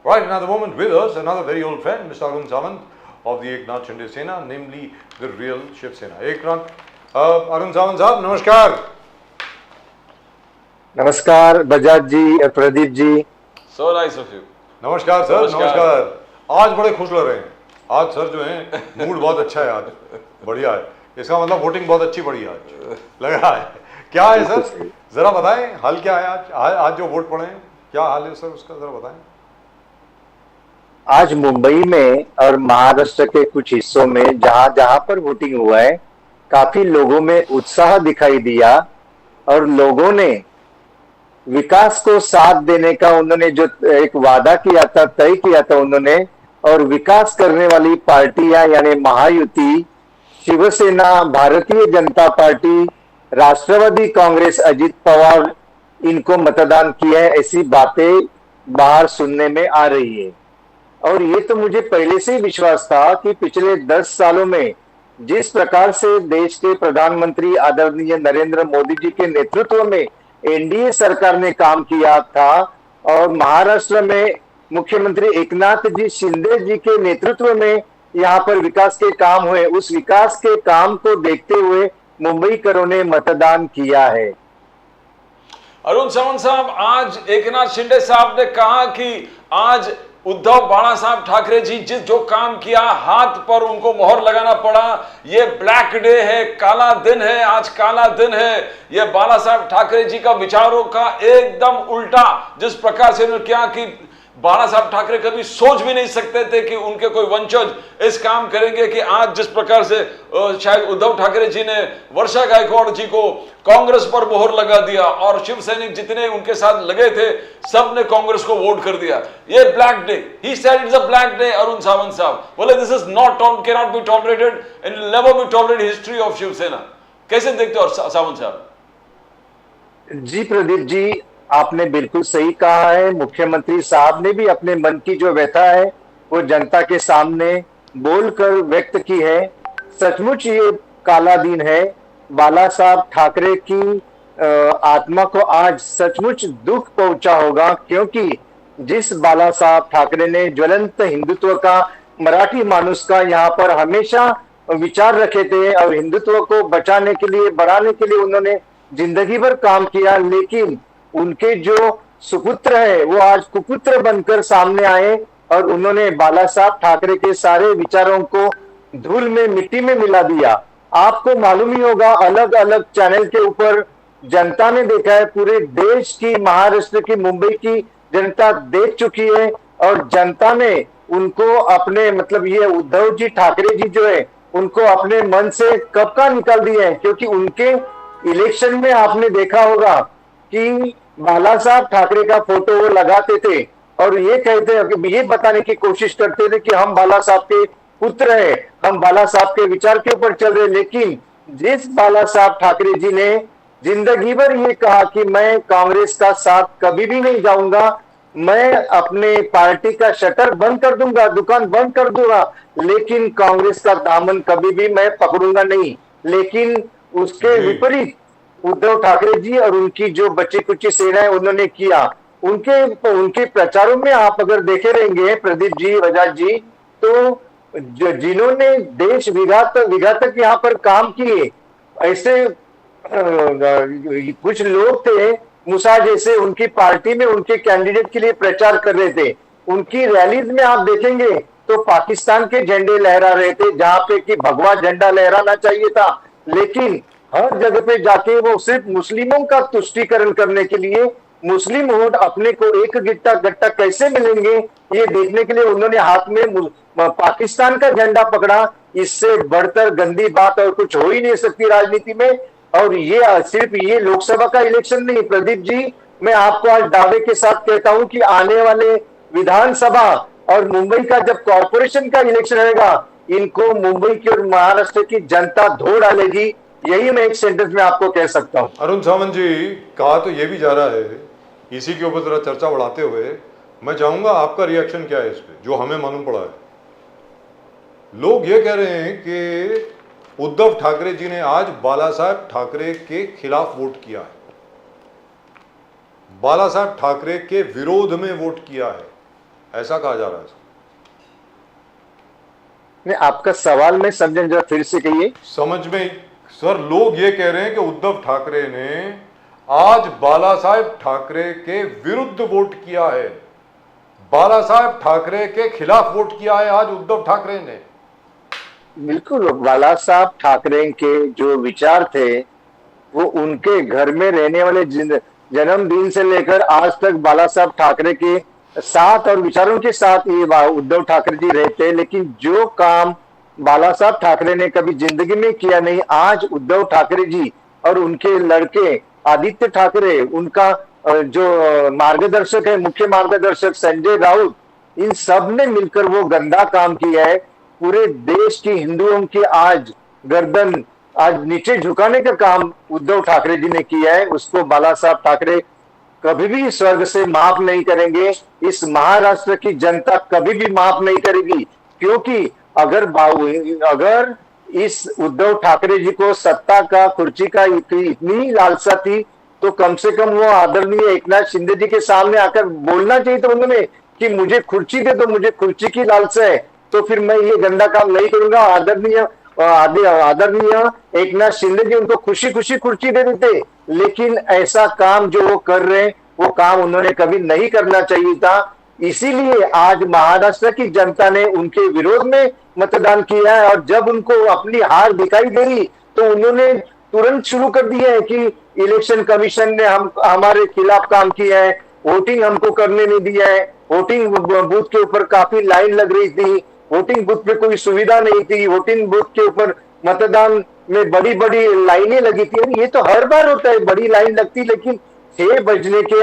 Right, another moment with us, another very old friend, Mr. Arun Sawant of the Eknath Shinde Sena, namely the real Shiv Sena. Eknath, Arun Sawant साहब नमस्कार. नमस्कार बजाज जी, Pradeep ji. So nice of you. नमस्कार sir. नमस्कार. आज बड़े खुश लग रहे हैं. आज सर जो है मूड बहुत अच्छा है. आज बढ़िया है. इसका मतलब वोटिंग बहुत अच्छी पड़ी है आज. लग रहा है. क्या है सर, जरा बताएं हाल क्या है आज जो वोट पड़े हैं, क्या हाल है सर उसका, जरा बताएं. आज मुंबई में और महाराष्ट्र के कुछ हिस्सों में जहां जहां पर वोटिंग हुआ है, काफी लोगों में उत्साह दिखाई दिया और लोगों ने विकास को साथ देने का उन्होंने जो एक वादा किया था, तय किया था उन्होंने, और विकास करने वाली पार्टियां यानी महायुति, शिवसेना, भारतीय जनता पार्टी, राष्ट्रवादी कांग्रेस, अजित पवार, इनको मतदान किया है, ऐसी बातें बाहर सुनने में आ रही है. और ये तो मुझे पहले से ही विश्वास था कि पिछले 10 सालों में जिस प्रकार से देश के प्रधानमंत्री आदरणीय नरेंद्र मोदी जी के नेतृत्व में एनडीए सरकार ने काम किया था और महाराष्ट्र में मुख्यमंत्री एकनाथ जी शिंदे जी के नेतृत्व में यहाँ पर विकास के काम हुए, उस विकास के काम को देखते हुए मुंबईकरों ने मतदान किया है. अरुण सावंत साहब, आज एकनाथ शिंदे साहब ने कहा कि आज उद्धव बाला साहब ठाकरे जी जिस जो काम किया, हाथ पर उनको मोहर लगाना पड़ा. ये ब्लैक डे है, काला दिन है, आज काला दिन है. ये बाला साहब ठाकरे जी का विचारों का एकदम उल्टा जिस प्रकार से उन्होंने किया कि बाला साहब ठाकरे कभी सोच भी नहीं सकते थे कि उनके कोई वंशज इस काम करेंगे कि आज जिस प्रकार से शायद उद्धव ठाकरे जी ने वर्षा गायकवाड़ जी को कांग्रेस पर मोहर लगा दिया और शिव सैनिक जितने उनके साथ लगे थे सब ने कांग्रेस को वोट कर दिया. ये black day, he said it's a black day. Arun Sawant साहब बोले this is not can not be tolerated and never be tolerated history of Shiv Sena. कैसे देखते हो सावंत साहब? जी प्रदीप जी, आपने बिल्कुल सही कहा है. मुख्यमंत्री साहब ने भी अपने मन की जो व्यथा है वो जनता के सामने बोलकर व्यक्त की है. सचमुच ये काला दिन है. बाला साहब ठाकरे की आत्मा को आज सचमुच दुख पहुंचा होगा, क्योंकि जिस बाला साहब ठाकरे ने ज्वलंत हिंदुत्व का, मराठी मानुष का यहाँ पर हमेशा विचार रखे थे और हिंदुत्व को बचाने के लिए, बढ़ाने के लिए उन्होंने जिंदगी भर काम किया, लेकिन उनके जो सुपुत्र है वो आज कुपुत्र बनकर सामने आए और उन्होंने बाला साहब ठाकरे के सारे विचारों को धूल में, मिट्टी में मिला दिया. आपको मालूम ही होगा, अलग अलग चैनल के ऊपर जनता ने देखा है, पूरे देश की, महाराष्ट्र की, मुंबई की जनता देख चुकी है और जनता ने उनको अपने, मतलब ये उद्धव जी ठाकरे जी जो है उनको अपने मन से कब का निकाल दिए हैं. क्योंकि उनके इलेक्शन में आपने देखा होगा कि बाला साहब ठाकरे का फोटो वो लगाते थे और ये कहते, ये बताने की कोशिश करते थे कि हम बाला साहब के पुत्र हैं, हम बाला साहब के विचार के ऊपर चल रहे. लेकिन जिस बाला साहब ठाकरे जी ने जिंदगी भर ये कहा कि मैं कांग्रेस का साथ कभी भी नहीं जाऊंगा, मैं अपने पार्टी का शटर बंद कर दूंगा, दुकान बंद कर दूंगा, लेकिन कांग्रेस का दामन कभी भी मैं पकड़ूंगा नहीं. लेकिन उसके विपरीत उद्धव ठाकरे जी और उनकी जो बच्ची कुची सेना है उन्होंने किया. उनके प्रचारों में आप अगर देखे रहेंगे प्रदीप जी, बजाज जी, तो जिन्होंने देश विघातक यहाँ पर काम किए, ऐसे कुछ लोग थे, मूसा जैसे, उनकी पार्टी में उनके कैंडिडेट के लिए प्रचार कर रहे थे. उनकी रैलीज में आप देखेंगे तो पाकिस्तान के झंडे लहरा रहे थे, जहां पे कि भगवा झंडा लहराना चाहिए था. लेकिन हर जगह पे जाके वो सिर्फ मुस्लिमों का तुष्टीकरण करने के लिए, मुस्लिम वोट अपने को एक गट्टा कैसे मिलेंगे ये देखने के लिए उन्होंने हाथ में पाकिस्तान का झंडा पकड़ा. इससे बढ़कर गंदी बात और कुछ हो ही नहीं सकती राजनीति में. और ये सिर्फ ये लोकसभा का इलेक्शन नहीं प्रदीप जी, मैं आपको आज दावे के साथ कहता हूं कि आने वाले विधानसभा और मुंबई का जब कॉर्पोरेशन का इलेक्शन रहेगा, इनको मुंबई की और महाराष्ट्र की जनता धो डालेगी. यही मैं एक सेंटेंस में आपको कह सकता हूं. अरुण सावंत जी, कहा तो ये भी जा रहा है, इसी के ऊपर जरा चर्चा बढ़ाते हुए मैं चाहूंगा आपका रिएक्शन क्या है इस पे, जो हमें मालूम पड़ा है. लोग ये कह रहे हैं कि उद्धव ठाकरे जी ने आज बाला साहब ठाकरे के खिलाफ वोट किया है, बाला साहब ठाकरे के विरोध में वोट किया है. ऐसा कहा जा रहा है। नहीं, आपका सवाल मैं समझे, जरा फिर से कहिए। समझ में सर, लोग ये कह रहे हैं कि उद्धव ठाकरे ने आज बाला साहेब ठाकरे के विरुद्ध वोट किया है, बाला साहेब ठाकरे के खिलाफ वोट किया है आज उद्धव ठाकरे ने। बिल्कुल, बाला साहब ठाकरे के जो विचार थे वो उनके घर में रहने वाले जन्मदिन से लेकर आज तक बाला साहब ठाकरे के साथ और विचारों के साथ ये उद्धव ठाकरे जी रहते हैं। लेकिन जो काम बाला साहब ठाकरे ने कभी जिंदगी में किया नहीं, आज उद्धव ठाकरे जी और उनके लड़के आदित्य ठाकरे, उनका जो मार्गदर्शक है, मुख्य मार्गदर्शक संजय राउत, इन सब ने मिलकर वो गंदा काम किया है। पूरे देश की हिंदुओं की आज गर्दन आज नीचे झुकाने का काम उद्धव ठाकरे जी ने किया है। उसको बाला साहब ठाकरे कभी भी स्वर्ग से माफ नहीं करेंगे। इस महाराष्ट्र की जनता कभी भी माफ नहीं करेगी, क्योंकि अगर इस उद्धव ठाकरे जी को सत्ता का, कुर्सी का इतनी लालसा थी तो कम से कम वो आदरणीय एकनाथ शिंदे जी के सामने आकर बोलना चाहिए था उन्होंने कि मुझे कुर्सी दे दो, मुझे कुर्सी की लालसा है, तो फिर मैं ये गंदा काम नहीं करूंगा। आदरणीय एकनाथ शिंदे जी उनको खुशी खुशी कुर्सी दे देते, लेकिन ऐसा काम जो वो कर रहे हैं वो काम उन्होंने कभी नहीं करना चाहिए था। इसीलिए आज महाराष्ट्र की जनता ने उनके विरोध में मतदान किया है, और जब उनको अपनी हार दिखाई दे रही तो उन्होंने तुरंत शुरू कर दिया है कि इलेक्शन कमीशन ने हमारे खिलाफ काम किया है, वोटिंग हमको करने नहीं दिया है, वोटिंग बूथ के ऊपर काफी लाइन लग रही थी, वोटिंग बूथ पे कोई सुविधा नहीं थी, वोटिंग बूथ के ऊपर मतदान में बड़ी बड़ी लाइनें लगी थी। ये तो हर बार होता है, बड़ी लाइन लगती, लेकिन 6 बजने के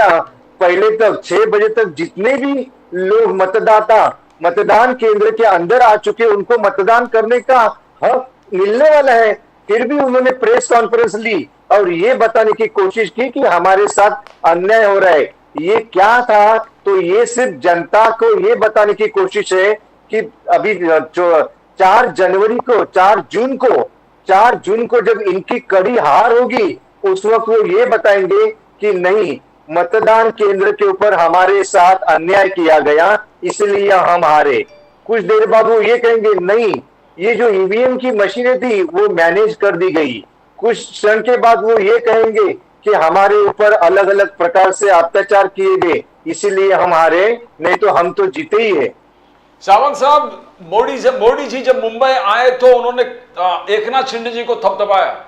पहले तक, 6 बजे तक जितने भी लोग मतदाता मतदान केंद्र के अंदर आ चुके, उनको मतदान करने का हक मिलने वाला है। फिर भी उन्होंने प्रेस कॉन्फ्रेंस ली और ये बताने की कोशिश की कि हमारे साथ अन्याय हो रहा है। ये क्या था? तो ये सिर्फ जनता को ये बताने की कोशिश है कि अभी जो 4 जनवरी को, 4 जून को जब इनकी कड़ी हार होगी, उस वक्त वो ये बताएंगे कि नहीं, मतदान केंद्र के ऊपर हमारे साथ अन्याय किया गया, इसलिए हम हारे। कुछ देर बाद वो ये कहेंगे नहीं, ये जो ईवीएम की मशीनें थी वो मैनेज कर दी गई। कुछ क्षण के बाद वो ये कहेंगे कि हमारे ऊपर अलग अलग प्रकार से अत्याचार किए गए, इसीलिए हम हारे, नहीं तो हम तो जीते ही है। सावंत साहब, मोदी जी जब मुंबई आए तो उन्होंने एकनाथ शिंदे जी को थपथपाया।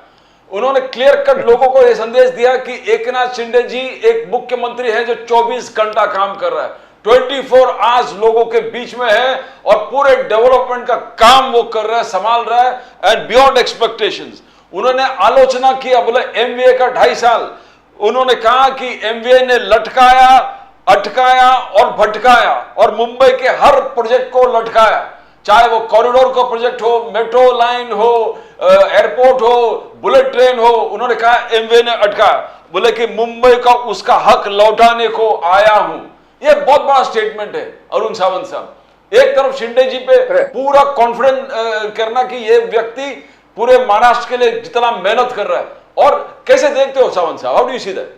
उन्होंने क्लियर कट लोगों को यह संदेश दिया कि एकनाथ शिंदे जी एक मुख्यमंत्री है जो 24 घंटा काम कर रहा है, 24 आवर्स लोगों के बीच में है और पूरे डेवलपमेंट का काम वो कर रहा है, संभाल रहा है, एंड बियॉन्ड एक्सपेक्टेशंस। उन्होंने आलोचना किया, बोले एमवीए का 2.5 साल। उन्होंने कहा कि एमवीए ने लटकाया, अटकाया और भटकाया और मुंबई के हर प्रोजेक्ट को लटकाया, चाहे वो कॉरिडोर का प्रोजेक्ट हो, मेट्रो लाइन हो, एयरपोर्ट हो, बुलेट ट्रेन हो। उन्होंने कहा एमवीए ने अटकाया, बोले कि मुंबई का उसका हक लौटाने को आया हूं। यह बहुत बड़ा स्टेटमेंट है अरुण सावंत साहब। एक तरफ शिंदे जी पे पूरा कॉन्फिडेंस करना कि यह व्यक्ति पूरे महाराष्ट्र के लिए जितना मेहनत कर रहा है, और कैसे देखते हो सावंत साहब, how do you see that?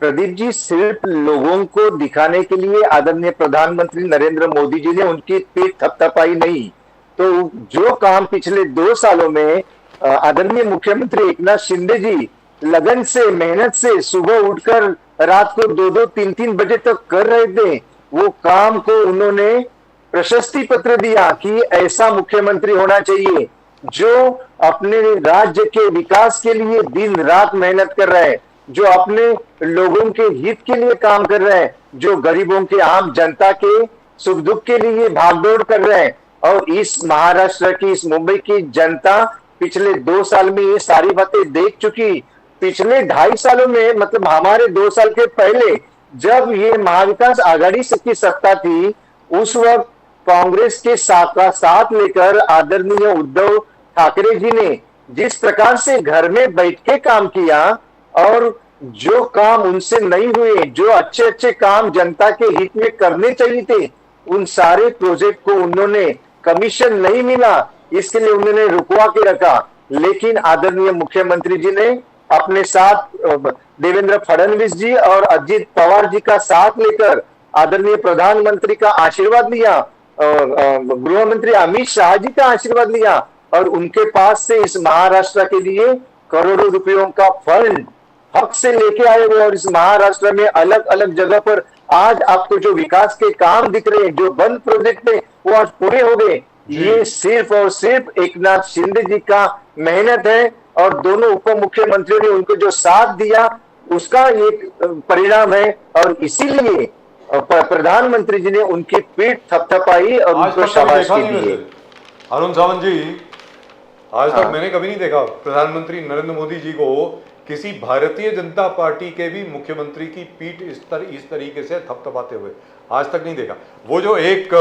Pradeep ji, सिर्फ लोगों को दिखाने के लिए आदरणीय प्रधानमंत्री नरेंद्र मोदी जी ने उनकी पीठ थपथपाई नहीं, तो जो काम पिछले 2 सालों में आदरणीय मुख्यमंत्री एकनाथ शिंदे जी लगन से, मेहनत से सुबह उठकर रात को 2-2, 3-3 बजे तक कर रहे थे, वो काम को उन्होंने प्रशस्ति पत्र दिया कि ऐसा मुख्यमंत्री होना चाहिए जो अपने राज्य के विकास के लिए दिन रात मेहनत कर रहा है, जो अपने लोगों के हित के लिए काम कर रहे हैं, जो गरीबों के, आम जनता के सुख दुख के लिए भागदौड़ कर रहे हैं। और इस महाराष्ट्र की, इस मुंबई की जनता पिछले 2 साल में ये सारी बातें देख चुकी। पिछले 2.5 सालों में, मतलब हमारे 2 साल के पहले जब ये महाविकास आघाड़ी की सत्ता थी, उस वक्त कांग्रेस के साथ लेकर आदरणीय उद्धव ठाकरे जी ने जिस प्रकार से घर में बैठ के काम किया, और जो काम उनसे नहीं हुए, जो अच्छे अच्छे काम जनता के हित में करने चाहिए थे, उन सारे प्रोजेक्ट को उन्होंने, कमीशन नहीं मिला इसके लिए उन्होंने रुकवा के रखा। लेकिन आदरणीय मुख्यमंत्री जी ने अपने साथ देवेंद्र फडणवीस जी और अजित पवार जी का साथ लेकर आदरणीय प्रधानमंत्री का आशीर्वाद लिया, गृह मंत्री अमित शाह जी का आशीर्वाद लिया और उनके पास से इस महाराष्ट्र के लिए करोड़ों रुपयों का फंड हक से लेके आए हुए और इस महाराष्ट्र में अलग अलग जगह पर आज आपको जो विकास के काम दिख रहे हैं, जो बंद प्रोजेक्ट थे वो आज पूरे हो गए। ये सिर्फ और सिर्फ एकनाथ शिंदे जी का मेहनत है और दोनों उप मुख्यमंत्रियों ने उनको जो साथ दिया उसका एक परिणाम है और इसीलिए प्रधानमंत्री जी ने उनकी पीठ थपथपाई और आज उनको तक कभी देखा शाबाशी नहीं दी है। वैसे। अरुण सावंत जी, आज तक हाँ। मैंने कभी नहीं देखा प्रधानमंत्री नरेंद्र मोदी जी को किसी भारतीय जनता पार्टी के भी मुख्यमंत्री की पीठ इस तरीके से थपथपाते हुए आज तक नहीं देखा। वो जो एक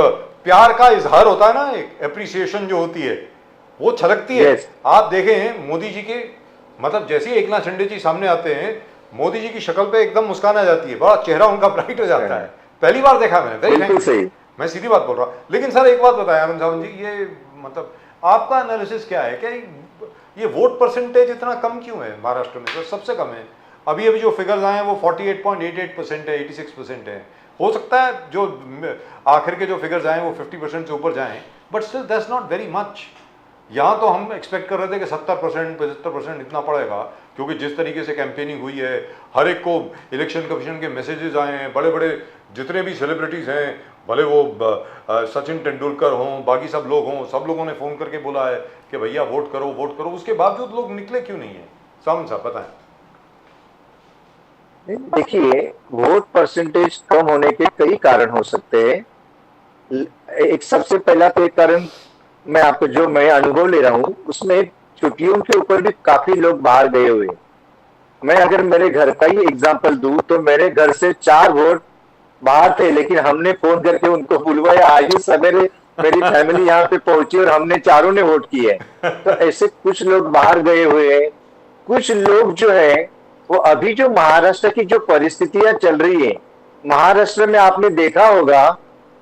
प्यार का इजहार होता है ना, एक एप्रिसिएशन जो होती है वो छलकती है। Yes. आप देखें मोदी जी के, मतलब जैसे ही एकनाथ शिंदे जी सामने आते हैं मोदी जी की शक्ल पे एकदम मुस्कान आ जाती है, बड़ा चेहरा उनका ब्राइट हो जाता है। पहली बार देखा मैंने, वेरी बिल्कुल सही। मैं सीधी बात बोल रहा हूँ। लेकिन सर एक बात बताएं आनंद सावंत जी, ये मतलब आपका एनालिसिस क्या है? क्या ये वोट परसेंटेज इतना कम क्यों है महाराष्ट्र में? तो सबसे कम है। अभी अभी जो फिगर्स आए हैं वो 48.88% है, 86% है। हो सकता है जो आखिर के जो फिगर्स आए वो 50% से ऊपर जाएं, but still that's not very much. यहाँ तो हम एक्सपेक्ट कर रहे थे कि 70% 75% इतना पड़ेगा, क्योंकि जिस तरीके से कैंपेनिंग हुई है, हर एक को इलेक्शन कमीशन के मैसेजेस आए हैं, बड़े बड़े जितने भी सेलिब्रिटीज़ हैं, भले वो सचिन तेंदुलकर हों, बाकी सब लोग हों, सब लोगों ने फ़ोन करके बोला है कि भैया वोट करो वोट करो। उसके बावजूद लोग निकले क्यों नहीं है? सावंत साहब बताएं। देखिए, वोट परसेंटेज कम होने के कई कारण हो सकते हैं। एक सबसे पहला तो एक कारण मैं आपको जो मैं अनुभव ले रहा हूँ उसमें छुट्टियों के ऊपर भी काफी लोग बाहर गए हुए। मैं अगर मेरे घर का ही एग्जांपल दूं तो मेरे घर से 4 वोट बाहर थे, लेकिन हमने फोन करके उनको बुलवाया, आज ही सवेरे मेरी फैमिली यहाँ पे पहुंची और हमने चारों ने वोट किए। तो ऐसे कुछ लोग बाहर गए हुए हैं। कुछ लोग जो है वो अभी जो महाराष्ट्र की जो परिस्थितियां चल रही है, महाराष्ट्र में आपने देखा होगा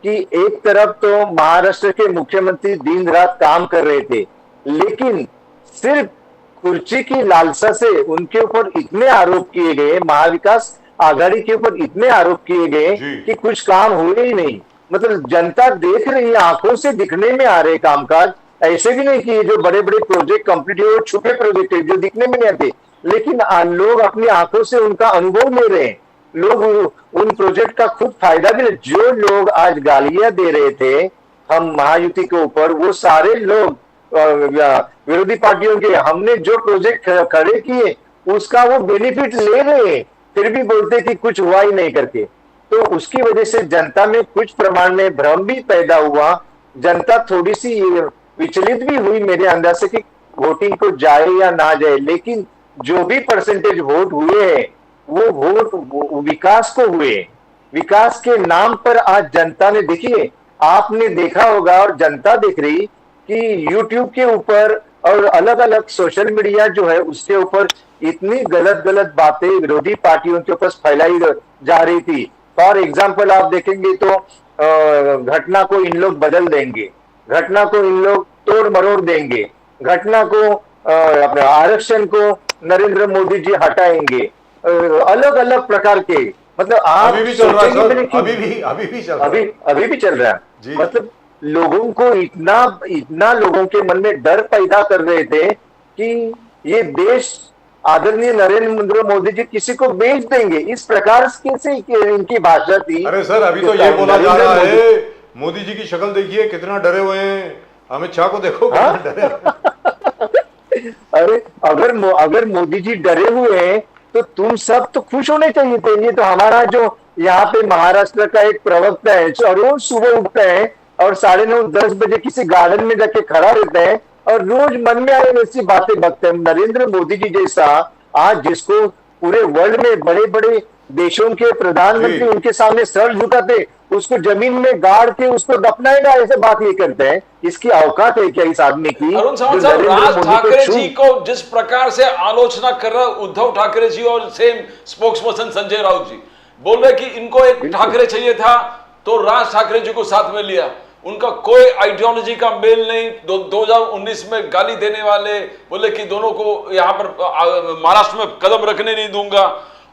कि एक तरफ तो महाराष्ट्र के मुख्यमंत्री दिन रात काम कर रहे थे, लेकिन सिर्फ कुर्सी की लालसा से उनके ऊपर इतने आरोप किए गए, महाविकास आघाड़ी के ऊपर इतने आरोप किए गए कि कुछ काम हुए ही नहीं। मतलब जनता देख रही है, आंखों से दिखने में आ रहे कामकाज। ऐसे भी नहीं कि जो बड़े बड़े प्रोजेक्ट कंप्लीट हुए छुपे प्रोजेक्ट है जो दिखने में नहीं आते, लेकिन लोग अपनी आंखों से उनका अनुभव ले रहे हैं। लोग उन प्रोजेक्ट का खूब फायदा भी ले। जो लोग आज गालियां दे रहे थे हम महायुति के ऊपर, वो सारे लोग विरोधी पार्टियों के हमने जो प्रोजेक्ट खड़े किए उसका वो बेनिफिट ले रहे हैं, फिर भी बोलते कि कुछ हुआ ही नहीं करके। तो उसकी वजह से जनता में कुछ प्रमाण में भ्रम भी पैदा हुआ। जनता थोड़ी सी विचलित भी हुई मेरे अंदाज से कि वोटिंग को जाए या ना जाए। लेकिन जो भी परसेंटेज वोट हुए हैं वो वोट विकास को हुए। विकास के नाम पर आज जनता ने, देखिए आपने देखा होगा और जनता देख रही कि YouTube के ऊपर और अलग अलग सोशल मीडिया जो है उसके ऊपर इतनी गलत गलत बातें विरोधी पार्टियों के ऊपर फैलाई जा रही थी। फॉर एग्जाम्पल आप देखेंगे तो घटना को इन लोग बदल देंगे, घटना को इन लोग तोड़ मरोड़ देंगे, घटना को अपने आरक्षण को नरेंद्र मोदी जी हटाएंगे, अलग अलग प्रकार के। मतलब आप अभी भी चल रहा है सर, अभी भी चल रहा है, अभी भी चल रहा है। मतलब लोगों को इतना लोगों के मन में डर पैदा कर रहे थे कि ये देश आदरणीय नरेंद्र मोदी जी किसी को बेच देंगे, इस प्रकार से इनकी भाषा थी। अरे सर अभी तो ये बोला जा रहा है, मोदी जी की शक्ल देखिए कितना डरे हुए हैं, अमित शाह को देखो कितना डरे। अरे अगर मोदी जी डरे हुए हैं तो तुम सब तो खुश होने चाहिए थे। ये तो हमारा जो यहाँ पे महाराष्ट्र का एक प्रवक्ता है जो रोज सुबह उठता है और 9:30-10 बजे किसी गार्डन में जाके खड़ा रहता है और रोज मन में आए वैसी बातें बकते हैं। नरेंद्र मोदी जी जैसा आज जिसको पूरे वर्ल्ड में बड़े बड़े देशों के प्रधानमंत्री उनके सामने सर झुकाते, उसको जमीन में गाड़ के उसको दफनाएगा, ऐसे बात नहीं करते हैं। इसकी औकात है क्या इस आदमी की? अरुण सावंत साहब, राज ठाकरे जी को जिस प्रकार से आलोचना कर रहा उद्धव ठाकरे जी और सेम स्पोक्सपर्सन संजय राउत जी बोल रहे कि इनको एक ठाकरे चाहिए था तो राज ठाकरे जी को साथ में लिया, उनका कोई आइडियोलॉजी का मेल नहीं। 2019 में गाली देने वाले बोले कि दोनों को यहाँ पर महाराष्ट्र में कदम रखने नहीं दूंगा,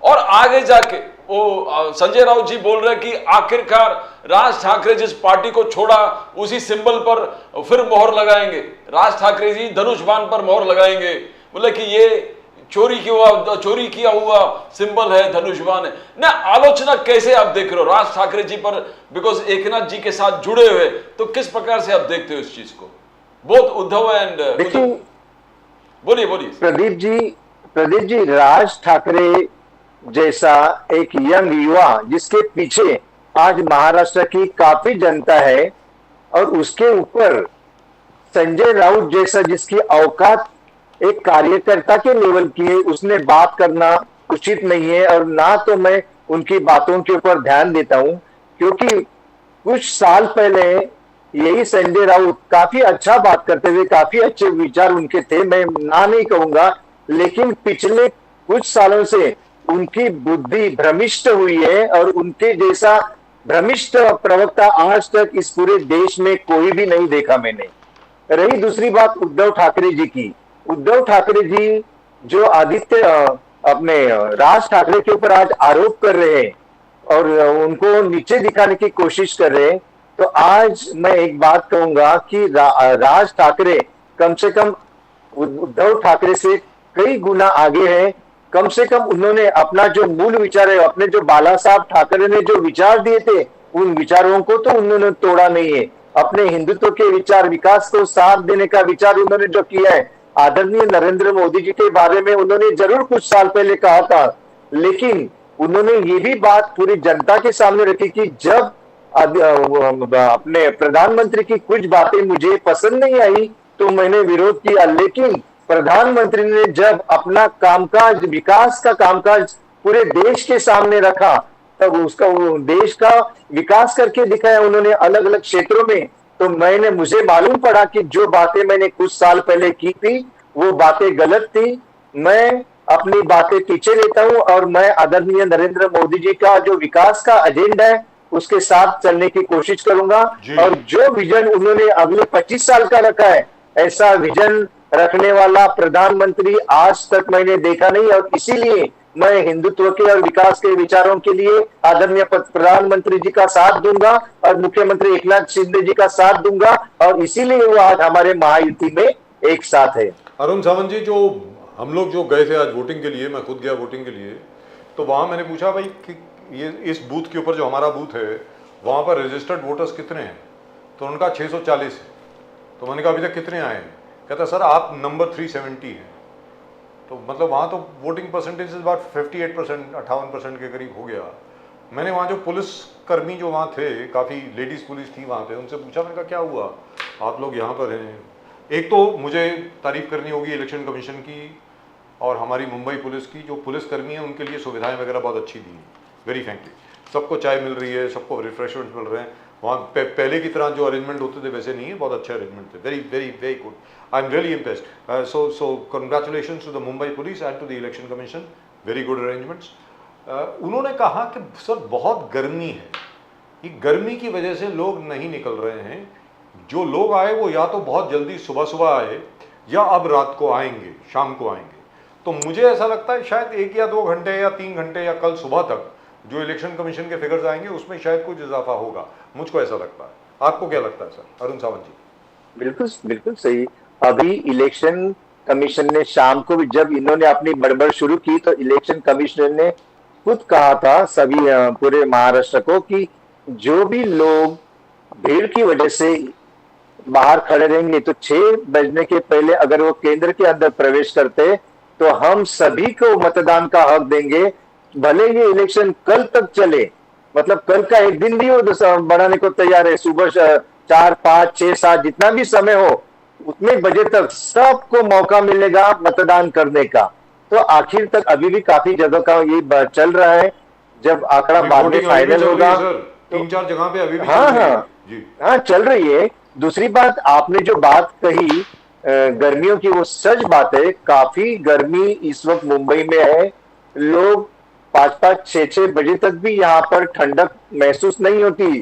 और आगे जाके वो संजय राउत जी बोल रहे हैं कि आखिरकार राज ठाकरे जिस पार्टी को छोड़ा उसी सिंबल पर फिर मोहर लगाएंगे, राज ठाकरे जी धनुष बाण पर मोहर लगाएंगे। बोले कि ये चोरी किया हुआ सिंबल है, धनुष बाण है ना। आलोचना कैसे आप देख रहे हो राज ठाकरे जी पर, बिकॉज एकनाथ जी के साथ जुड़े हुए, तो किस प्रकार से आप देखते हो इस चीज को, बोथ उद्धव एंड? देखिए, बोलिए बोलिए। प्रदीप जी, राज ठाकरे जैसा एक यंग युवा जिसके पीछे आज महाराष्ट्र की काफी जनता है, और उसके ऊपर संजय राउत जैसा जिसकी औकात एक कार्यकर्ता के लेवल की है, उसने बात करना उचित नहीं है। और ना तो मैं उनकी बातों के ऊपर ध्यान देता हूं, क्योंकि कुछ साल पहले यही संजय राउत काफी अच्छा बात करते थे, काफी अच्छे विचार उनके थे, मैं ना नहीं कहूंगा, लेकिन पिछले कुछ सालों से उनकी बुद्धि भ्रमिष्ट हुई है, और उनके जैसा भ्रमिष्ट प्रवक्ता आज तक इस पूरे देश में कोई भी नहीं देखा मैंने। रही दूसरी बात उद्धव ठाकरे जी की, उद्धव ठाकरे जी जो अपने राज ठाकरे के ऊपर आज आरोप कर रहे हैं और उनको नीचे दिखाने की कोशिश कर रहे हैं, तो आज मैं एक बात कहूंगा कि राज ठाकरे कम से कम उद्धव ठाकरे से कई गुना आगे हैं। कम से कम उन्होंने अपना जो मूल विचार है, अपने जो बाला साहब ठाकरे ने जो विचार दिए थे, उन विचारों को तो उन्होंने तोड़ा नहीं है। अपने हिंदुत्व के विचार, विकास को साथ देने का विचार उन्होंने जो किया है, आदरणीय नरेंद्र मोदी जी के बारे में उन्होंने जरूर कुछ साल पहले कहा था, लेकिन उन्होंने ये भी बात पूरी जनता के सामने रखी कि जब अपने प्रधानमंत्री की कुछ बातें मुझे पसंद नहीं आई तो मैंने विरोध किया, लेकिन प्रधानमंत्री ने जब अपना कामकाज, विकास का कामकाज पूरे देश के सामने रखा, तब उसका देश का विकास करके दिखाया उन्होंने अलग अलग क्षेत्रों में। तो मुझे मालूम पड़ा कि जो बातें मैंने कुछ साल पहले की थी वो बातें गलत थी। मैं अपनी बातें पीछे लेता हूं और मैं आदरणीय नरेंद्र मोदी जी का जो विकास का एजेंडा है उसके साथ चलने की कोशिश करूंगा। और जो विजन उन्होंने अगले 25 साल का रखा है, ऐसा विजन रखने वाला प्रधानमंत्री आज तक मैंने देखा नहीं, और इसीलिए मैं हिंदुत्व के और विकास के विचारों के लिए आदरणीय प्रधानमंत्री जी का साथ दूंगा और मुख्यमंत्री एकनाथ शिंदे जी का साथ दूंगा, और इसीलिए वो आज हमारे महायुति में एक साथ है। अरुण सावंत जी, जो हम लोग जो गए थे आज वोटिंग के लिए, मैं खुद गया वोटिंग के लिए, तो वहां मैंने पूछा भाई कि ये इस बूथ के ऊपर जो हमारा बूथ है वहां पर रजिस्टर्ड वोटर्स कितने हैं, तो उनका 640 है। तो मैंने कहा अभी तक कितने आए हैं? कहता सर आप नंबर 370 है। तो मतलब वहाँ तो वोटिंग परसेंटेज इस बार 58%, 58% के करीब हो गया। मैंने वहाँ जो पुलिस कर्मी जो वहाँ थे, काफ़ी लेडीज़ पुलिस थी वहाँ पे, उनसे पूछा, मैंने कहा क्या हुआ आप लोग यहाँ पर हैं? एक तो मुझे तारीफ़ करनी होगी इलेक्शन कमीशन की और हमारी मुंबई पुलिस की, जो पुलिसकर्मी हैं उनके लिए सुविधाएं वगैरह बहुत अच्छी दी हैं, वेरी फ्रेंकली। सबको चाय मिल रही है, सबको रिफ्रेशमेंट मिल रहे हैं। वहाँ पहले की तरह जो अरेंजमेंट होते थे वैसे नहीं है, बहुत अच्छे अरेंजमेंट थे, very very very good. I am really impressed. So congratulation to the Mumbai police and to the election commission, very good arrangements. उन्होंने कहा कि सर बहुत गर्मी है, ये गर्मी की वजह से लोग नहीं निकल रहे हैं। जो लोग आए वो या तो बहुत जल्दी सुबह सुबह आए या अब रात को आएंगे, शाम को आएंगे। तो मुझे ऐसा लगता है शायद 1 या 2 घंटे या 3 घंटे या कल सुबह तक जो इलेक्शन कमीशन के फिगर्स आएंगे उसमें शायद कुछ इजाफा होगा, मुझको ऐसा लगता है। आपको क्या लगता है सर? अरुण सावंत जी। बिल्कुल बिल्कुल सही। अभी इलेक्शन कमीशन ने शाम को भी जब इन्होंने अपनी बड़बड़ शुरू की तो इलेक्शन कमिश्नर ने खुद कहा था सभी पूरे महाराष्ट्र को कि जो भी लोग भीड़ की वजह से बाहर खड़े रहेंगे तो 6 बजने के पहले अगर वो केंद्र के अंदर प्रवेश करते तो हम सभी को मतदान का हक देंगे, भले ये इलेक्शन कल तक चले, मतलब कल का एक दिन भी वो बढ़ाने को तैयार है, सुबह 4, 5, 6, 7 जितना भी समय हो उतने बजे तक सबको मौका मिलेगा मतदान करने का। तो आखिर तक अभी भी काफी जगह का ये चल रहा है, जब आंकड़ा बाद में फाइनल होगा 3-4 जगह पे अभी भी हाँ चल रही है। दूसरी बात आपने जो बात कही गर्मियों की, वो सच बात है, काफी गर्मी इस वक्त मुंबई में है। लोग 5-5, 6-6 बजे तक भी यहाँ पर ठंडक महसूस नहीं होती।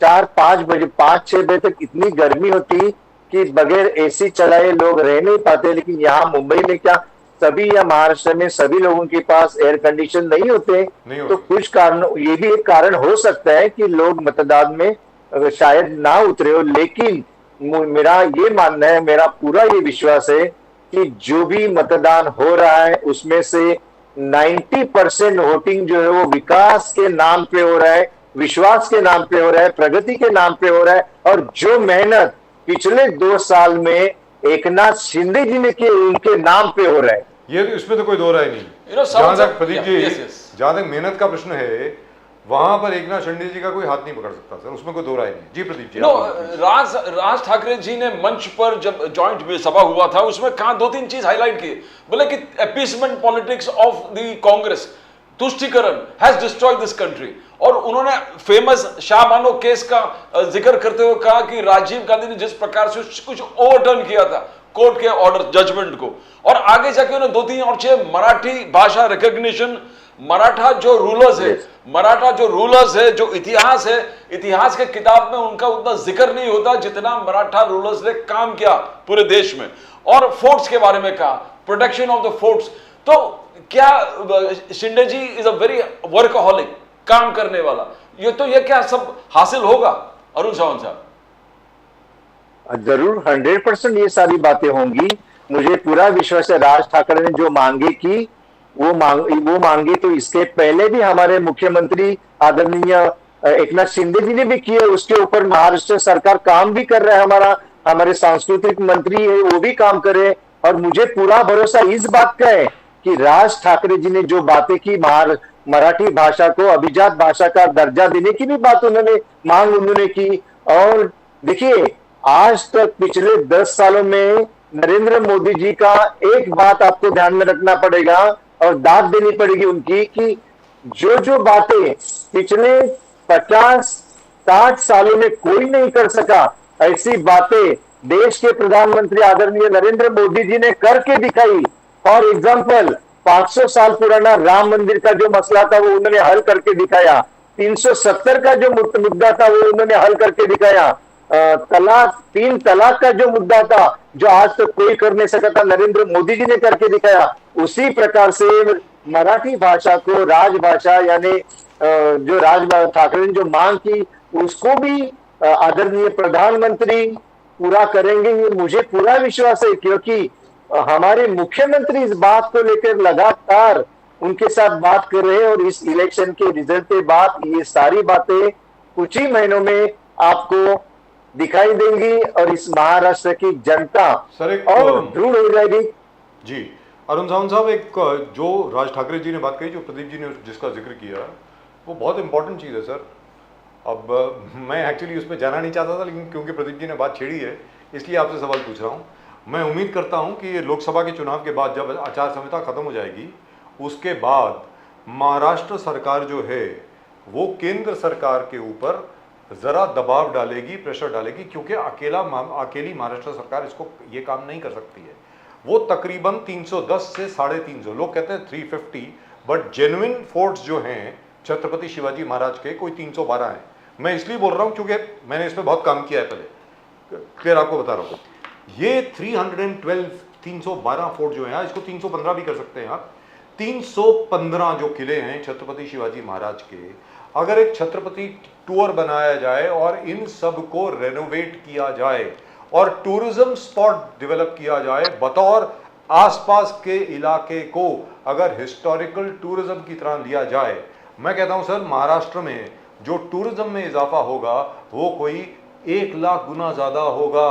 4-5 बजे 5-6 बजे तक इतनी गर्मी होती कि बगैर एसी चलाए लोग रह नहीं पाते। लेकिन यहाँ मुंबई में क्या सभी या महाराष्ट्र में सभी लोगों के पास एयर कंडीशन नहीं होते, नहीं तो होते। कुछ कारण ये भी एक कारण हो सकता है कि लोग मतदान में शायद ना उतरे हो। लेकिन मेरा ये मानना है, मेरा पूरा ये विश्वास है कि जो भी मतदान हो रहा है उसमें से 90% वोटिंग जो है वो विकास के नाम पे हो रहा है, विश्वास के नाम पे हो रहा है, प्रगति के नाम पे हो रहा है। और जो मेहनत पिछले 2 साल में एकनाथ शिंदे जी ने की उनके नाम पे हो रहा है। ये तो इसमें तो कोई दो राय नहीं। You know, जहां some- तक Pradeep ji, Yeah, yes, yes. जहां तक मेहनत का प्रश्न है, वहां पर एकनाथ शिंदे जी का कोई हाथ नहीं पकड़ सकता सर, उसमें कोई दो राय नहीं। जी प्रदीप जी, नो, आप बोलिए। राज ठाकरे जी ने मंच पर जब जॉइंट में सभा हुआ था उसमें कहा, 2-3 चीज हाईलाइट की, बोले कि appeasement politics of the Congress, तुष्टीकरण हैज डिस्ट्रॉयड दिस कंट्री। और उन्होंने फेमस शाहबानो केस का जिक्र करते हुए कहा कि राजीव गांधी ने जिस प्रकार से कुछ ओवरटर्न किया था कोर्ट के ऑर्डर जजमेंट को, और आगे जाके उन्होंने 2-3 और 6 मराठी भाषा रिकॉग्निशन, मराठा जो रूलर्स है, मराठा जो रूलर्स है, जो इतिहास है, इतिहास के किताब में उनका उतना जिक्र नहीं होता जितना मराठा रूलर्स ने काम किया पूरे देश में। और फोर्ट्स के बारे में कहा, प्रोटेक्शन ऑफ द फोर्ट्स। तो क्या शिंदे जी इज अ वेरी वर्कहॉलिक, काम करने वाला, ये क्या सब हासिल होगा अरुण सावंत साहब? जरूर 100% ये सारी बातें होंगी। मुझे पूरा विश्वास है राज ठाकरे ने जो मांगे की वो मांगे तो इसके पहले भी हमारे मुख्यमंत्री आदरणीय एकनाथ शिंदे जी ने भी किए। उसके ऊपर महाराष्ट्र सरकार काम भी कर रहा है, हमारे सांस्कृतिक मंत्री है वो भी काम कर रहे हैं। और मुझे पूरा भरोसा इस बात का है कि राज ठाकरे जी ने जो बातें की, मराठी भाषा को अभिजात भाषा का दर्जा देने की भी बात मांग उन्होंने की। और देखिए, आज तक पिछले 10 सालों में नरेंद्र मोदी जी का एक बात आपको ध्यान में रखना पड़ेगा और दाद देनी पड़ेगी उनकी, कि जो बातें पिछले 50-60 सालों में कोई नहीं कर सका, ऐसी बातें देश के प्रधानमंत्री आदरणीय नरेंद्र मोदी जी ने करके दिखाई। फॉर एग्जाम्पल, 500 साल पुराना राम मंदिर का जो मसला था वो उन्होंने हल करके दिखाया। 370 का जो मुद्दा था वो उन्होंने हल करके दिखाया। 3 तलाक का जो मुद्दा था, जो आज तक कोई कर नहीं सका था, नरेंद्र मोदी जी ने करके दिखाया। उसी प्रकार से मराठी भाषा को राजभाषा, यानी जो राज ठाकरे ने जो मांग की उसको भी आदरणीय प्रधानमंत्री पूरा करेंगे, ये मुझे पूरा विश्वास है। क्योंकि हमारे मुख्यमंत्री इस बात को लेकर लगातार उनके साथ बात कर रहे हैं और इस इलेक्शन के रिजल्ट के बाद ये सारी बातें कुछ ही महीनों में आपको दिखाई देंगी और इस महाराष्ट्र की जनता सर, एक और दृढ़ हो जाएगी। जी अरुण सावंत साहब, एक जो राज ठाकरे जी ने बात कही, जो प्रदीप जी ने जिसका जिक्र किया, वो बहुत इंपॉर्टेंट चीज़ है सर। अब मैं एक्चुअली उस पर जाना नहीं चाहता था, लेकिन क्योंकि प्रदीप जी ने बात छेड़ी है इसलिए आपसे सवाल पूछ रहा हूँ। मैं उम्मीद करता हूँ कि ये लोकसभा के चुनाव के बाद जब आचार संहिता खत्म हो जाएगी, उसके बाद महाराष्ट्र सरकार जो है वो केंद्र सरकार के ऊपर ज़रा दबाव डालेगी, प्रेशर डालेगी, क्योंकि अकेली महाराष्ट्र सरकार इसको ये काम नहीं कर सकती है। वो तकरीबन 310 से 350, लोग कहते हैं 350, बट जेन्युइन फोर्ट्स जो हैं छत्रपति शिवाजी महाराज के, कोई 312 हैं। मैं इसलिए बोल रहा हूँ क्योंकि मैंने इस पर बहुत काम किया है पहले, क्लियर आपको बता रहा हूँ। ये 312 फोर्ट जो है, इसको 315 भी कर सकते हैं आप। 315 जो किले हैं छत्रपति शिवाजी महाराज के, अगर एक छत्रपति टूर बनाया जाए और इन सब को रेनोवेट किया जाए और टूरिज्म स्पॉट डेवलप किया जाए, बतौर आसपास के इलाके को अगर हिस्टोरिकल टूरिज्म की तरह लिया जाए, मैं कहता हूं सर, महाराष्ट्र में जो टूरिज्म में इजाफा होगा वो कोई 1 लाख गुना ज़्यादा होगा।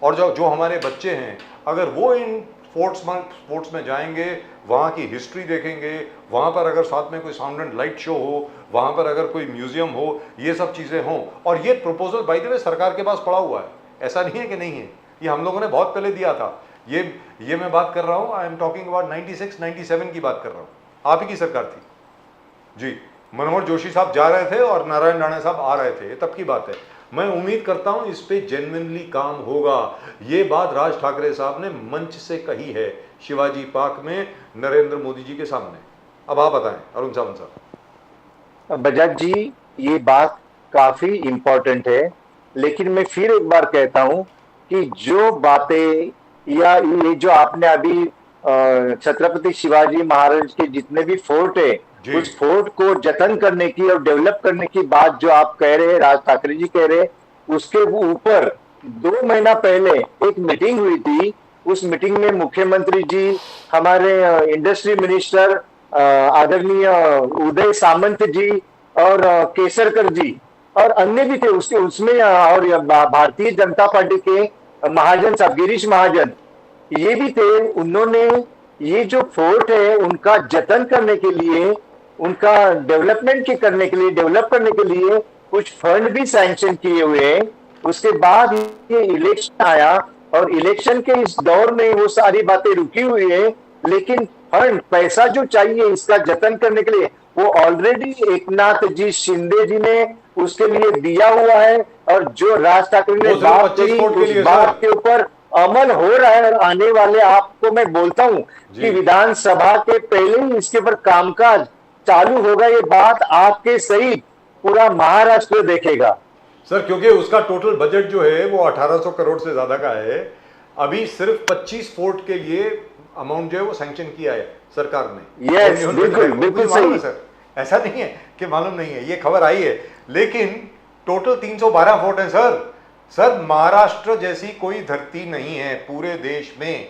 और जो हमारे बच्चे हैं, अगर वो इन फोर्ट्स में जाएंगे, वहाँ की हिस्ट्री देखेंगे, वहाँ पर अगर साथ में कोई साउंड एंड लाइट शो हो, वहाँ पर अगर कोई म्यूजियम हो, ये सब चीज़ें हों। और ये प्रपोजल बाय द वे सरकार के पास पड़ा हुआ है, ऐसा नहीं है कि नहीं है, ये हम लोगों ने बहुत पहले दिया था। ये मैं बात कर रहा हूँ, आई एम टॉकिंग अबाउट 96-97 की बात कर रहा हूँ, आप ही की सरकार थी जी। मनोहर जोशी साहब जा रहे थे और नारायण राणे साहब आ रहे थे, तब की बात है। मैं उम्मीद करता हूं इस पे जेन्युइनली काम होगा। ये बात राज ठाकरे साहब ने मंच से कही है शिवाजी पार्क में नरेंद्र मोदी जी के सामने। अब आप बताएं अरुण सावंत साहब। बजाज जी, ये बात काफी इंपॉर्टेंट है, लेकिन मैं फिर एक बार कहता हूं कि जो बातें या ये जो आपने अभी छत्रपति शिवाजी महाराज के जितने भी फोर्ट है, जी। उस फोर्ट को जतन करने की और डेवलप करने की बात जो आप कह रहे हैं, राज ठाकरे जी कह रहे हैं, उसके ऊपर 2 महीना पहले एक मीटिंग हुई थी। उस मीटिंग में मुख्यमंत्री जी, हमारे इंडस्ट्री मिनिस्टर आदरणीय उदय सामंत जी और केसरकर जी और अन्य भी थे उसके उसमें और भारतीय जनता पार्टी के महाजन साहब, गिरीश महाजन, ये भी थे। उन्होंने ये जो फोर्ट है उनका जतन करने के लिए, उनका डेवलपमेंट के करने के लिए, डेवलप करने के लिए कुछ फंड भी सैंक्शन किए हुए हैं। उसके बाद ये इलेक्शन आया और इलेक्शन के इस दौर में वो सारी बातें रुकी हुई है, लेकिन फंड, पैसा जो चाहिए इसका जतन करने के लिए, वो ऑलरेडी एकनाथ जी शिंदे जी ने उसके लिए दिया हुआ है। और जो राज ठाकरे ने वो सिर्फ बात 25 कही करोड़ के उस लिए, बात सर। के ऊपर अमल हो रहा है। और आने वाले, आपको मैं बोलता हूं जी। कि विधानसभा के पहले ही इसके ऊपर कामकाज चालू होगा। ये बात आपके सहित पूरा महाराष्ट्र देखेगा। सर, क्योंकि उसका टोटल बजट जो है वो 1800 करोड़ से ज्यादा का है। अभी सिर्फ 25 फोर्ट के लिए अमाउंट जो है वो सैंक्शन किया है सरकार ने। यस, बिल्कुल बिल्कुल सही सर, ऐसा नहीं है कि मालूम नहीं है, ये खबर आई है। लेकिन टोटल 312 फोर्ट है सर। सर, महाराष्ट्र जैसी कोई धरती नहीं है पूरे देश में।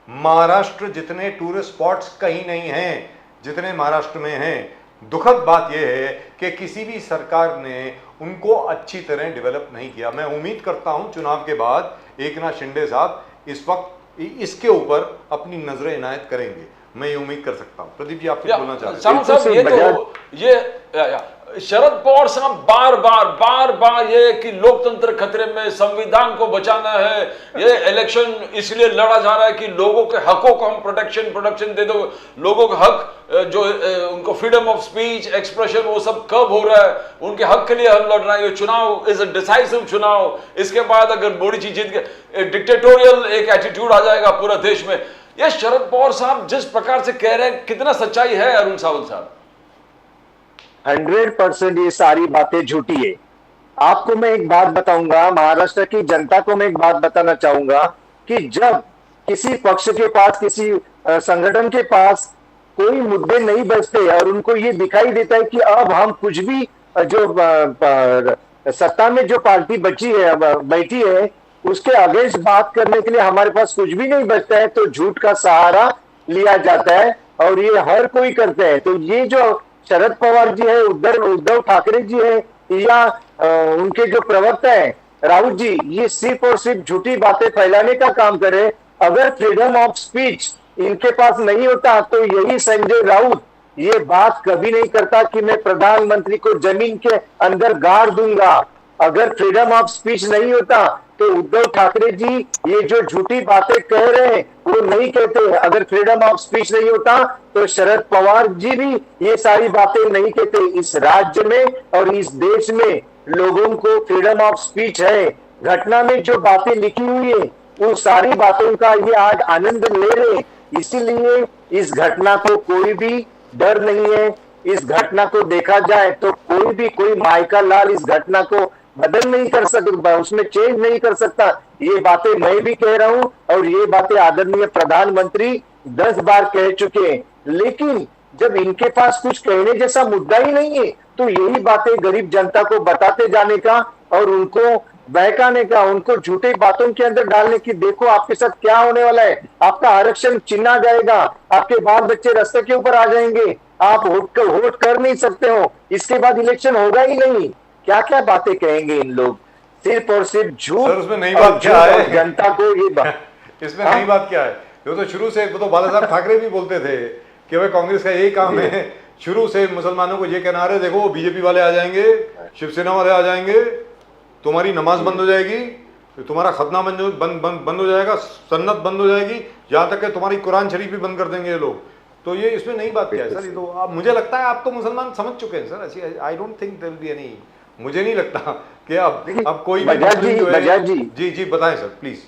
महाराष्ट्र जितने टूरिस्ट स्पॉट्स कहीं नहीं हैं जितने महाराष्ट्र में हैं। दुखद बात यह है कि किसी भी सरकार ने उनको अच्छी तरह डेवलप नहीं किया। मैं उम्मीद करता हूं चुनाव के बाद एकनाथ शिंदे साहब इस वक्त इसके ऊपर अपनी नजरें इनायत करेंगे। मैं ये उम्मीद कर सकता हूं। प्रदीप जी, आप कुछ बोलना चाह रहे साहब, ये तो ये शरद पवार साहब बार बार ये कि लोकतंत्र खतरे में, संविधान को बचाना है, ये इलेक्शन इसलिए लड़ा जा रहा है कि लोगों के हकों को हम प्रोटेक्शन दे दो। लोगों का हक जो उनको फ्रीडम ऑफ स्पीच, एक्सप्रेशन, वो सब कब हो रहा है? उनके हक के लिए हम लड़ रहे हैं। ये चुनाव इज अ डिसाइसिव चुनाव। इसके बाद अगर मोदी जी जीत गए, डिक्टेटोरियल एक एटीट्यूड आ जाएगा पूरा देश में। ये शरद पवार साहब जिस प्रकार से कह रहे हैं, कितना सच्चाई है अरुण सावंत साहब? 100% ये सारी बातें झूठी है। आपको मैं एक बात बताऊंगा, महाराष्ट्र की जनता को मैं एक बात बताना चाहूंगा कि जब किसी पक्ष के पास, किसी संगठन के पास कोई मुद्दे नहीं बचते और उनको ये दिखाई देता है कि अब हम कुछ भी, जो सत्ता में जो पार्टी बची है, बैठी है, उसके अगेंस्ट बात करने के लिए हमारे पास कुछ भी नहीं बचता है, तो झूठ का सहारा लिया जाता है और ये हर कोई करते हैं। तो ये जो शरद पवार जी है, उद्धव ठाकरे जी है, या उनके जो प्रवक्ता है राउत जी, ये सिर्फ और सिर्फ झूठी बातें फैलाने का काम करे। अगर फ्रीडम ऑफ स्पीच इनके पास नहीं होता तो यही संजय राउत ये बात कभी नहीं करता कि मैं प्रधानमंत्री को जमीन के अंदर गाड़ दूंगा। अगर फ्रीडम ऑफ स्पीच नहीं होता तो उद्धव ठाकरे जी ये जो झूठी बातें कह रहे हैं वो नहीं कहते। अगर फ्रीडम ऑफ स्पीच नहीं होता तो शरद पवार जी भी ये सारी बातें नहीं कहते। इस राज्य में और इस देश में लोगों को फ्रीडम ऑफ स्पीच है। घटना में जो बातें लिखी हुई है वो सारी बातों का ये आज आनंद ले रहे, इसीलिए इस घटना को कोई भी डर नहीं है। इस घटना को देखा जाए तो कोई माइका लाल इस घटना को बदल नहीं कर सकता, उसमें चेंज नहीं कर सकता। ये बातें मैं भी कह रहा हूं और ये बातें आदरणीय प्रधानमंत्री 10 बार कह चुके हैं। लेकिन जब इनके पास कुछ कहने जैसा मुद्दा ही नहीं है तो यही बातें गरीब जनता को बताते जाने का और उनको बहकाने का, उनको झूठी बातों के अंदर डालने की, देखो आपके साथ क्या होने वाला है, आपका आरक्षण छीना जाएगा, आपके बाल बच्चे रास्ते के ऊपर आ जाएंगे, आप वोट कर नहीं सकते हो, इसके बाद इलेक्शन होगा ही नहीं। क्या क्या बातें कहेंगे इन लोग, सिर्फ और सिर्फ झूठ। सर, उसमें नई बात क्या है? जनता को ये बात इसमें नई बात क्या है? वो तो शुरू से, वो तो बाला साहब ठाकरे भी बोलते थे कि भाई कांग्रेस का यही काम है, शुरू से मुसलमानों को ये कहना रहे, देखो बीजेपी वाले आ जाएंगे, शिवसेना वाले आ जाएंगे, तुम्हारी नमाज बंद हो जाएगी, तुम्हारा खतना बंद हो जाएगा, सन्नत बंद हो जाएगी, यहाँ तक कि तुम्हारी कुरान शरीफ भी बंद कर देंगे ये लोग। तो ये इसमें नई बात क्या है सर? ये तो आप, मुझे लगता है आप तो मुसलमान समझ चुके हैं सर। ऐसी I don't think there will be any, मुझे नहीं लगता कि अब कोई भी बजाज जी जी बताएं सर प्लीज।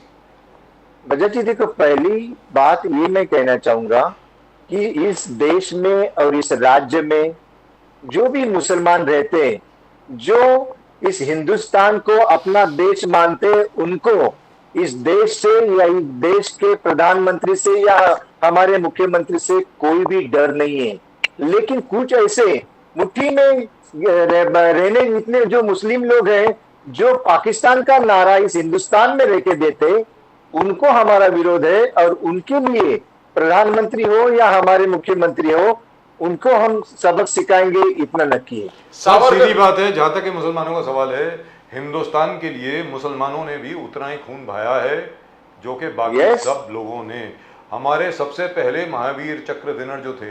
बजाज जी देखो, पहली बात ये मैं कहना चाहूंगा कि इस देश में और इस राज्य में जो भी मुसलमान रहते हैं, जो इस हिंदुस्तान को अपना देश मानते हैं, उनको इस देश से या इस देश के प्रधानमंत्री से या हमारे मुख्यमंत्री से कोई भी डर नहीं है। लेकिन कुछ ऐसे मुट्ठी में रहने इतने जो मुस्लिम लोग हैं, जो पाकिस्तान का नारा इस हिंदुस्तान में रह के देते, उनको हमारा विरोध है। और उनके लिए प्रधानमंत्री हो या हमारे मुख्यमंत्री हो, उनको हम सबक सिखाएंगे, इतना नक्की है। सर सीधी बात है, जहां तक कि मुसलमानों का सवाल है, हिंदुस्तान के लिए मुसलमानों ने भी उतना ही खून बहाया है जो कि बाकी सब लोगों ने। हमारे सबसे पहले महावीर चक्र विनर जो थे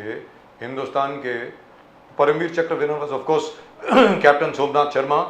हिंदुस्तान के, परमवीर चक्र winner was of course captain Somnath Sharma.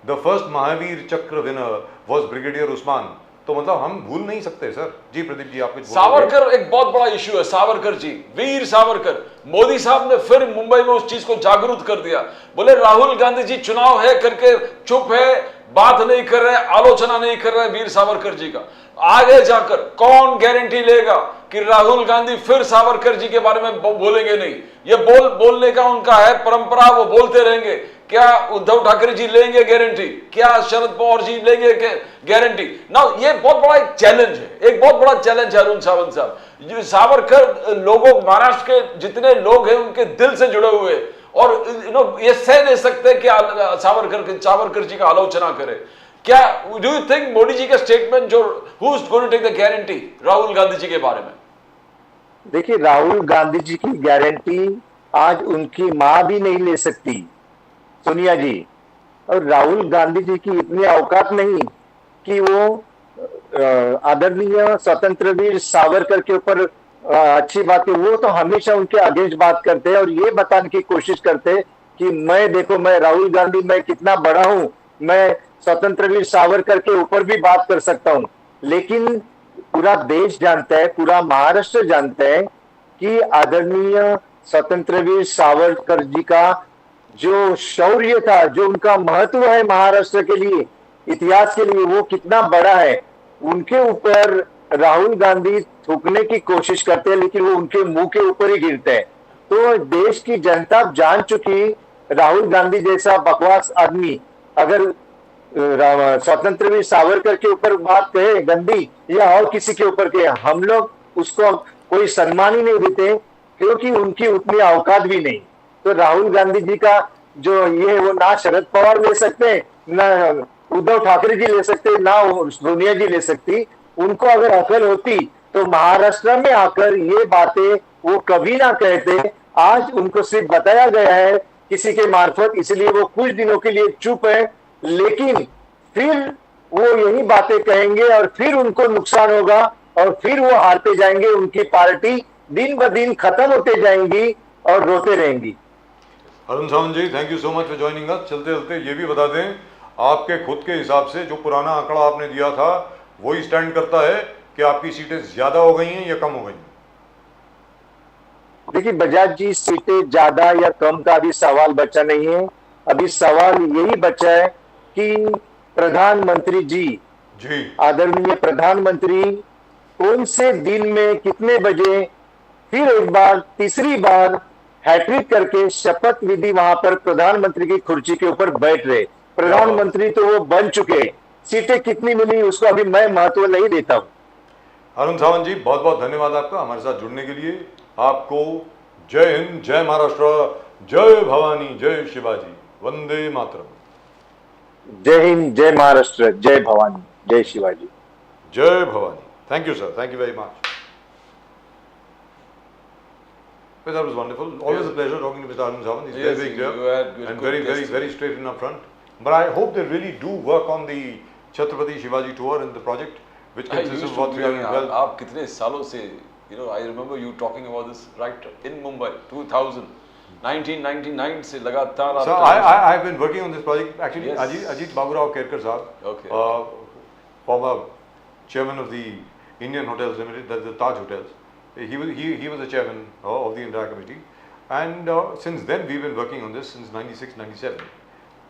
The first Mahavir चक्र विनर वाज ब्रिगेडियर उस्मान। तो मतलब हम भूल नहीं सकते सर। जी प्रदीप जी, आप सावरकर एक बहुत बड़ा इशू है। सावरकर जी, वीर सावरकर, मोदी साहब ने फिर मुंबई में उस चीज को जागरूक कर दिया। बोले राहुल गांधी जी चुनाव है करके चुप है, बात नहीं कर रहे, आलोचना नहीं कर रहे वीर सावरकर जी का। आगे जाकर कौन गारंटी लेगा कि राहुल गांधी फिर सावरकर जी के बारे में बोलेंगे नहीं? ये बोलने का उनका है परंपरा, वो बोलते रहेंगे। क्या उद्धव ठाकरे जी लेंगे गारंटी? क्या शरद पवार जी लेंगे गारंटी? ना, ये बहुत बड़ा एक चैलेंज है, एक बहुत बड़ा चैलेंज है अरुण सावंत साहब। सावरकर लोगों, महाराष्ट्र के जितने लोग हैं उनके दिल से जुड़े हुए, और ये सह नहीं सकते कि सावरकर जी का आलोचना करे। क्या do you think Modi ji का स्टेटमेंट जो who is going to take the guarantee Rahul Gandhi ji के बारे में? देखिए, राहुल गांधी जी की गारंटी आज उनकी मां भी नहीं ले सकती, सोनिया जी। और राहुल गांधी जी की इतनी औकात नहीं कि वो आदरणीय स्वतंत्र वीर सावरकर के ऊपर अच्छी बात है। वो तो हमेशा उनके अगेंस्ट बात करते हैं और ये बताने की कोशिश करते हैं कि मैं, देखो, मैं राहुल गांधी, मैं कितना बड़ा हूं, मैं स्वतंत्र वीर सावरकर के ऊपर भी बात कर सकता हूं। लेकिन पूरा देश जानता है, पूरा महाराष्ट्र जानता है कि आदरणीय स्वतंत्र वीर सावरकर जी का जो शौर्य था, जो उनका महत्व है महाराष्ट्र के लिए, इतिहास के लिए, वो कितना बड़ा है। उनके ऊपर राहुल गांधी थूकने की कोशिश करते हैं, लेकिन वो उनके मुंह के ऊपर ही गिरते हैं। तो देश की जनता जान चुकी, राहुल गांधी जैसा बकवास आदमी अगर स्वतंत्र वीर सावरकर के ऊपर बात कहे गंदी, या और किसी के ऊपर कहे, हम लोग उसको कोई सम्मान ही नहीं देते, क्योंकि उनकी उतनी औकात भी नहीं। तो राहुल गांधी जी का जो ये, वो ना शरद पवार ले सकते, ना उद्धव ठाकरे जी ले सकते, ना सोनिया जी ले सकती। उनको अगर अकल होती तो महाराष्ट्र में आकर ये बातें वो कभी ना कहते। आज उनको सिर्फ बताया गया है किसी के मार्फत, इसलिए वो कुछ दिनों के लिए चुप है, लेकिन फिर वो यही बातें कहेंगे और फिर उनको नुकसान होगा और फिर वो हारते जाएंगे। उनकी पार्टी दिन ब दिन खत्म होते जाएंगी और रोते रहेंगी। Arun Sawant ji, thank you so much for joining us. चलते चलते ये भी बता दें, आपके खुद के हिसाब से जो पुराना आंकड़ा आपने दिया था वही स्टैंड करता है कि आपकी सीटें ज्यादा हो गई हैं या कम हो गई हैं? देखिए बजाज जी, सीटें ज्यादा या कम का अभी सवाल बचा नहीं है। अभी सवाल यही बचा है कि प्रधानमंत्री जी, आदरणीय प्रधानमंत्री, कौन से दिन में कितने बजे फिर एक बार, तीसरी बार हैट्रिक करके शपथ विधि वहां पर प्रधानमंत्री की कुर्सी के ऊपर बैठ रहे। प्रधानमंत्री तो वो बन चुके, सीटें कितनी मिली उसको अभी मैं महत्व नहीं देता हूं। अरुण सावंत जी, बहुत बहुत धन्यवाद आपका हमारे साथ जुड़ने के लिए। आपको जय हिंद, जय महाराष्ट्र, जय भवानी, जय शिवाजी, वंदे मातरम। जय हिंद, जय महाराष्ट्र, जय भवानी, जय शिवाजी, जय Bhavani. Thank you sir, thank you very much. That was wonderful. Always a pleasure talking to Mr. Arun Sawan. He's Yes, very you clear had good and very testimony. straight and upfront. But I hope they really do work on the Chhatrapati Shivaji tour and the project, which consists of about 312. आप कितने सालों से, I remember you talking about this right in Mumbai, 2000, 1999 से लगातार. So I've been working on this project. Actually, Yes. Ajit Baburao Kerkar sahab, Okay. former chairman of the Indian Hotels Limited, the Taj Hotels. He was the chairman of the entire committee, and since then we've been working on this since 96, 97,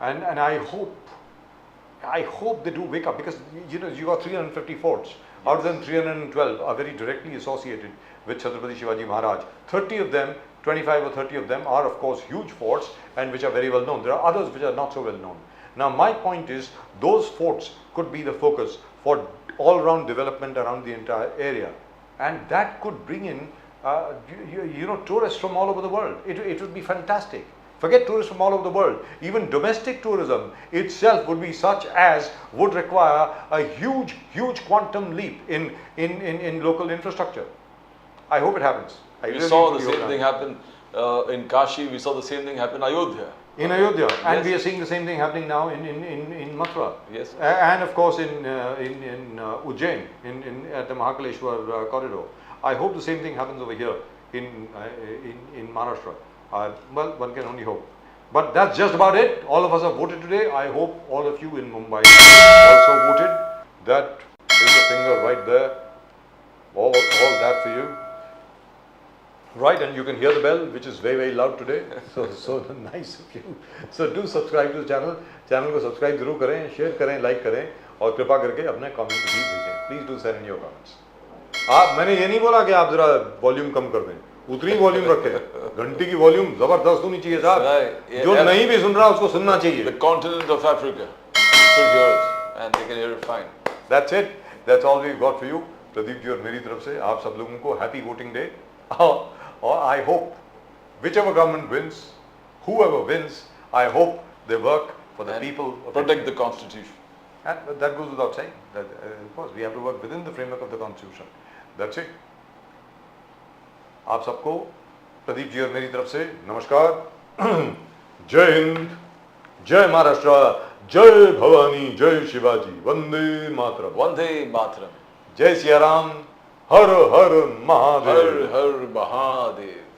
and I hope they do wake up, because you got 350 forts. Out of them 312 are very directly associated with Chhatrapati Shivaji Maharaj. 30 of them, 25 or 30 of them are of course huge forts and which are very well known. There are others which are not so well known. Now my point is, those forts could be the focus for all-round development around the entire area, and that could bring in tourists from all over the world. It would be fantastic. Forget tourists from all over the world. Even domestic tourism itself would be such as would require a huge quantum leap in local infrastructure. I hope it happens. We saw the same thing happen in Kashi. We saw the same thing happen in Ayodhya. In Ayodhya, and Yes. we are seeing the same thing happening now in Mathura. Yes. And of course in Ujjain, at the Mahakaleshwar corridor. I hope the same thing happens over here in Maharashtra. Well, one can only hope. But that's just about it. All of us have voted today. I hope all of you in Mumbai also voted. That is the finger right there. All that for you. Right, and you can hear the bell, which is very loud today. So nice of you. So do subscribe to the channel. Channel को subscribe जरूर करें, share करें, like करें और कृपा करके अपने comment भी भेजें. Please do send your comments. मैंने ये नहीं बोला कि आप जरा वॉल्यूम कम कर दें, उतनी वॉल्यूम रखें. घंटी की वॉल्यूम जबरदस्त होनी चाहिए साहब. जो नहीं भी सुन रहा उसको सुनना चाहिए. The continent of Africa should hear it, and they can hear it fine. That's it. That's all we've got for you. Pradeep ji और मेरी तरफ से आप सब लोगों को हैप्पी वोटिंग डे. और I hope whichever government wins, whoever wins, I hope they work for the And people of protect the constitution. And that goes without saying. That, of course, we have to work within the framework of the constitution. That's it. आप सबको प्रदीप जी और मेरी तरफ से नमस्कार. जय हिंद, जय महाराष्ट्र, जय भवानी, जय शिवाजी, वंदे मातरम. Vande Mataram. जय सिया राम, हर हर महादेव. Har Har Mahadev.